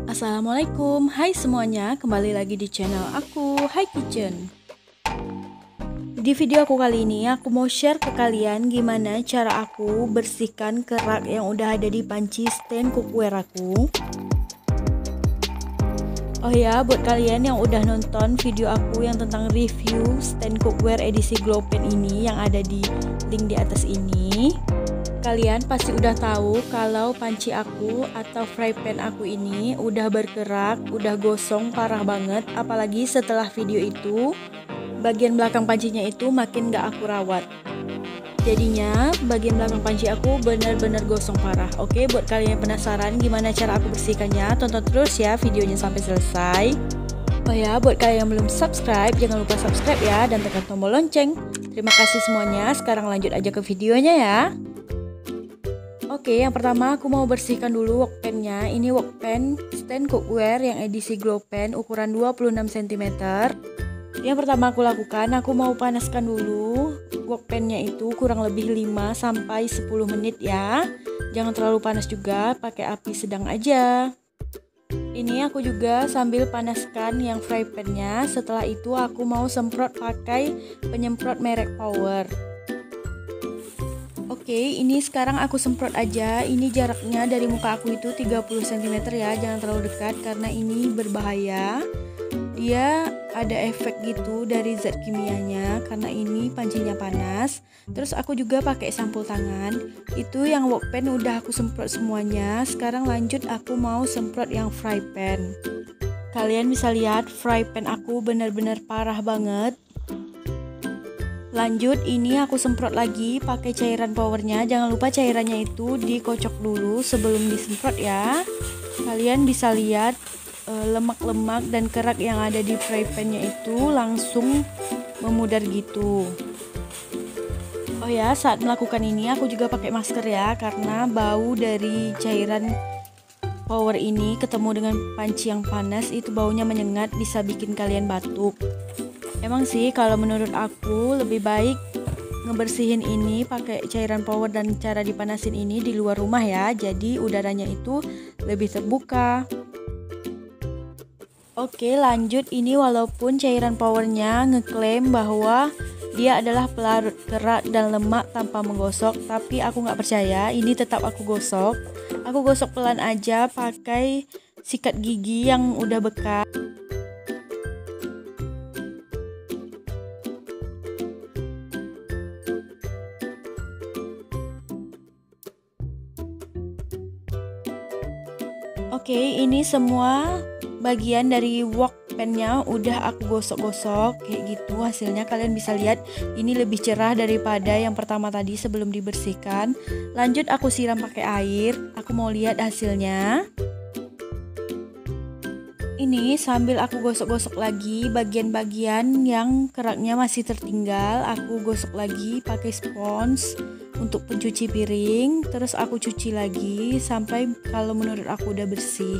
Assalamualaikum, hai semuanya, kembali lagi di channel aku, Hai Kitchen. Di video aku kali ini, aku mau share ke kalian gimana cara aku bersihkan kerak yang udah ada di panci stand cookware aku. Oh ya, buat kalian yang udah nonton video aku yang tentang review stand cookware edisi glow pen ini yang ada di link di atas ini, kalian pasti udah tahu kalau panci aku atau fry pan aku ini udah berkerak, udah gosong parah banget. Apalagi setelah video itu, bagian belakang pancinya itu makin gak aku rawat. Jadinya bagian belakang panci aku benar-benar gosong parah. Oke, buat kalian yang penasaran gimana cara aku bersihkannya, tonton terus ya videonya sampai selesai. Oh ya, buat kalian yang belum subscribe, jangan lupa subscribe ya dan tekan tombol lonceng. Terima kasih semuanya. Sekarang lanjut aja ke videonya ya. Oke, yang pertama aku mau bersihkan dulu wokpennya. Ini wokpen stand cookware yang edisi glow pen ukuran 26 cm. Yang pertama aku lakukan, aku mau panaskan dulu wokpennya itu kurang lebih 5-10 menit ya. Jangan terlalu panas juga, pakai api sedang aja. Ini aku juga sambil panaskan yang fry pan-nya. Setelah itu aku mau semprot pakai penyemprot merek Power. Oke, ini sekarang aku semprot aja. Ini jaraknya dari muka aku itu 30 cm ya. Jangan terlalu dekat karena ini berbahaya. Dia ada efek gitu dari zat kimianya karena ini pancinya panas. Terus aku juga pakai sampul tangan. Itu yang wokpen udah aku semprot semuanya. Sekarang lanjut aku mau semprot yang fry pan. Kalian bisa lihat fry pan aku benar-benar parah banget. Lanjut, ini aku semprot lagi pakai cairan powernya. Jangan lupa cairannya itu dikocok dulu sebelum disemprot ya. Kalian bisa lihat lemak-lemak dan kerak yang ada di fry pan-nya itu langsung memudar gitu. Oh ya, saat melakukan ini aku juga pakai masker ya, karena bau dari cairan power ini ketemu dengan panci yang panas itu baunya menyengat, bisa bikin kalian batuk. Emang sih kalau menurut aku lebih baik ngebersihin ini pakai cairan power dan cara dipanasin ini di luar rumah ya. Jadi udaranya itu lebih terbuka. Oke, lanjut. Ini walaupun cairan powernya ngeklaim bahwa dia adalah pelarut kerak dan lemak tanpa menggosok, tapi aku nggak percaya. Ini tetap aku gosok. Aku gosok pelan aja pakai sikat gigi yang udah bekas. Oke, ini semua bagian dari wok pennya udah aku gosok-gosok kayak gitu. Hasilnya kalian bisa lihat ini lebih cerah daripada yang pertama tadi sebelum dibersihkan. Lanjut aku siram pakai air. Aku mau lihat hasilnya. Ini sambil aku gosok-gosok lagi bagian-bagian yang keraknya masih tertinggal. Aku gosok lagi pakai spons untuk pencuci piring. Terus aku cuci lagi sampai kalau menurut aku udah bersih.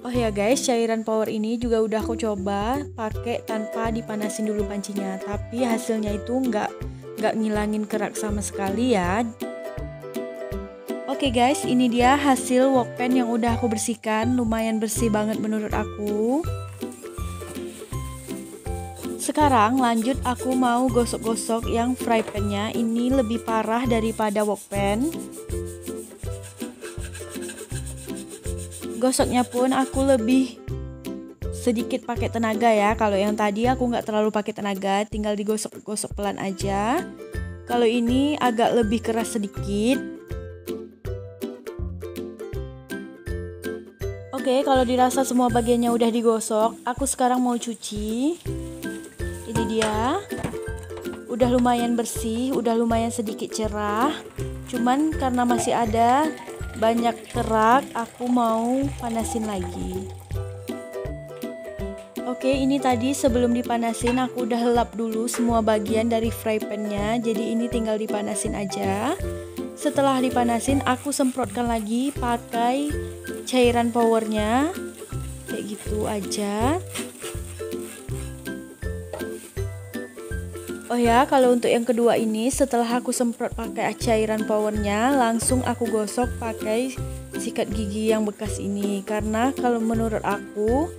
Oh ya guys, cairan power ini juga udah aku coba pakai tanpa dipanasin dulu pancinya. Tapi hasilnya itu nggak ngilangin kerak sama sekali ya. Oke guys, ini dia hasil wokpen yang udah aku bersihkan. Lumayan bersih banget menurut aku. Sekarang lanjut aku mau gosok-gosok yang fry pan-nya. Ini lebih parah daripada wokpen. Gosoknya pun aku lebih sedikit pakai tenaga ya. Kalau yang tadi aku nggak terlalu pakai tenaga, tinggal digosok-gosok pelan aja. Kalau ini agak lebih keras sedikit. Oke, kalau dirasa semua bagiannya udah digosok, aku sekarang mau cuci. Ini dia. Udah lumayan bersih, udah lumayan sedikit cerah. Cuman karena masih ada banyak kerak, aku mau panasin lagi. Oke, ini tadi sebelum dipanasin aku udah lap dulu semua bagian dari fry pan-nya. Jadi ini tinggal dipanasin aja. Setelah dipanasin aku semprotkan lagi pakai cairan powernya. Kayak gitu aja. Oh ya, kalau untuk yang kedua ini setelah aku semprot pakai cairan powernya, langsung aku gosok pakai sikat gigi yang bekas ini, karena kalau menurut aku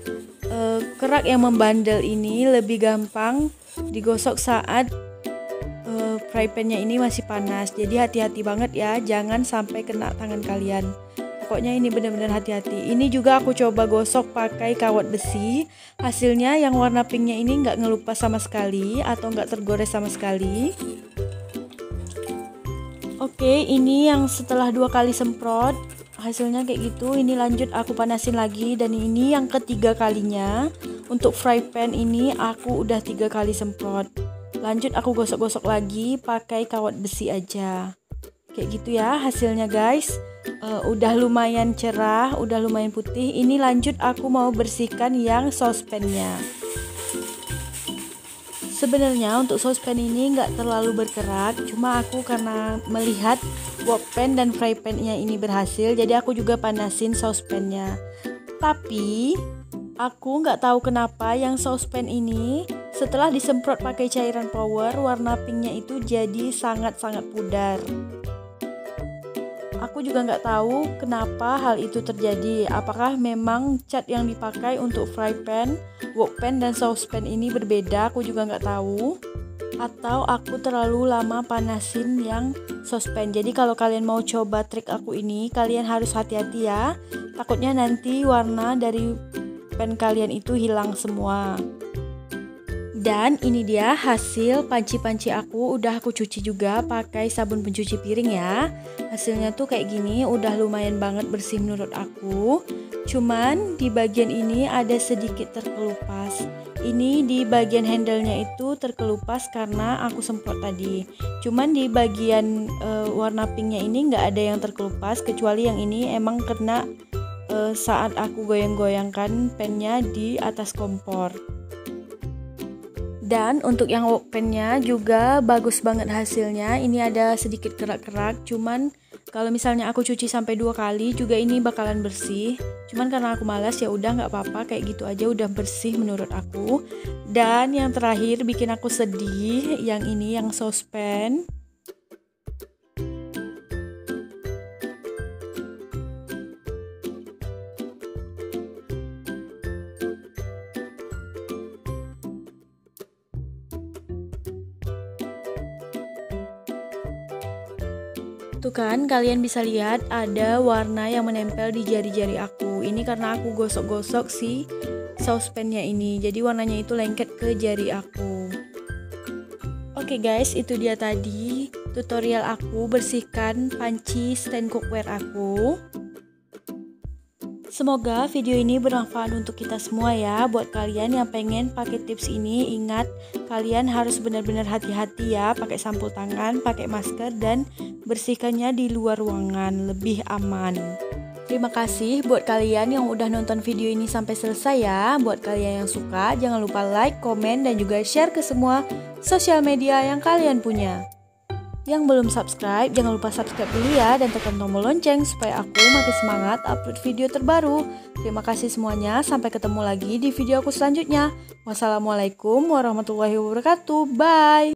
kerak yang membandel ini lebih gampang digosok saat fry pan-nya ini masih panas. Jadi hati-hati banget ya, jangan sampai kena tangan kalian. Pokoknya ini benar-benar hati-hati. Ini juga aku coba gosok pakai kawat besi. Hasilnya yang warna pinknya ini nggak ngelupas sama sekali atau nggak tergores sama sekali. Oke, ini yang setelah 2 kali semprot hasilnya kayak gitu. Ini lanjut aku panasin lagi, dan ini yang ketiga kalinya. Untuk fry pan ini aku udah 3 kali semprot. Lanjut aku gosok-gosok lagi pakai kawat besi aja. Kayak gitu ya hasilnya guys. Udah lumayan cerah, udah lumayan putih. Ini lanjut aku mau bersihkan yang saucepannya. Sebenarnya untuk saucepan ini nggak terlalu berkerak, cuma aku karena melihat wok pan dan fry pan-nya ini berhasil, jadi aku juga panasin saucepannya. Tapi aku nggak tahu kenapa yang saucepan ini setelah disemprot pakai cairan power, warna pinknya itu jadi sangat-sangat pudar. Aku juga nggak tahu kenapa hal itu terjadi. Apakah memang cat yang dipakai untuk fry pan, wok pan, dan saucepan ini berbeda? Aku juga nggak tahu. Atau aku terlalu lama panasin yang saucepan. Jadi kalau kalian mau coba trik aku ini, kalian harus hati-hati ya. Takutnya nanti warna dari pan kalian itu hilang semua. Dan ini dia hasil panci-panci aku. Udah aku cuci juga pakai sabun pencuci piring ya. Hasilnya tuh kayak gini, udah lumayan banget bersih menurut aku. Cuman di bagian ini ada sedikit terkelupas. Ini di bagian handle-nya itu terkelupas karena aku semprot tadi. Cuman di bagian warna pinknya ini nggak ada yang terkelupas, kecuali yang ini emang kena saat aku goyang-goyangkan pennya di atas kompor. Dan untuk yang wok pan-nya juga bagus banget hasilnya. Ini ada sedikit kerak-kerak, cuman kalau misalnya aku cuci sampai 2 kali juga ini bakalan bersih. Cuman karena aku malas ya udah nggak apa-apa, kayak gitu aja udah bersih menurut aku. Dan yang terakhir bikin aku sedih, yang ini yang saucepan. Tuh kan kalian bisa lihat ada warna yang menempel di jari-jari aku. Ini karena aku gosok-gosok si saucepan-nya ini, jadi warnanya itu lengket ke jari aku. Oke guys, itu dia tadi tutorial aku bersihkan panci stand cookware aku. Semoga video ini bermanfaat untuk kita semua ya. Buat kalian yang pengen pakai tips ini, ingat kalian harus benar-benar hati-hati ya, pakai sampul tangan, pakai masker, dan bersihkannya di luar ruangan, lebih aman. Terima kasih buat kalian yang udah nonton video ini sampai selesai ya. Buat kalian yang suka, jangan lupa like, komen, dan juga share ke semua sosial media yang kalian punya. Yang belum subscribe, jangan lupa subscribe dulu ya, dan tekan tombol lonceng supaya aku makin semangat upload video terbaru. Terima kasih semuanya, sampai ketemu lagi di video aku selanjutnya. Wassalamualaikum warahmatullahi wabarakatuh, bye!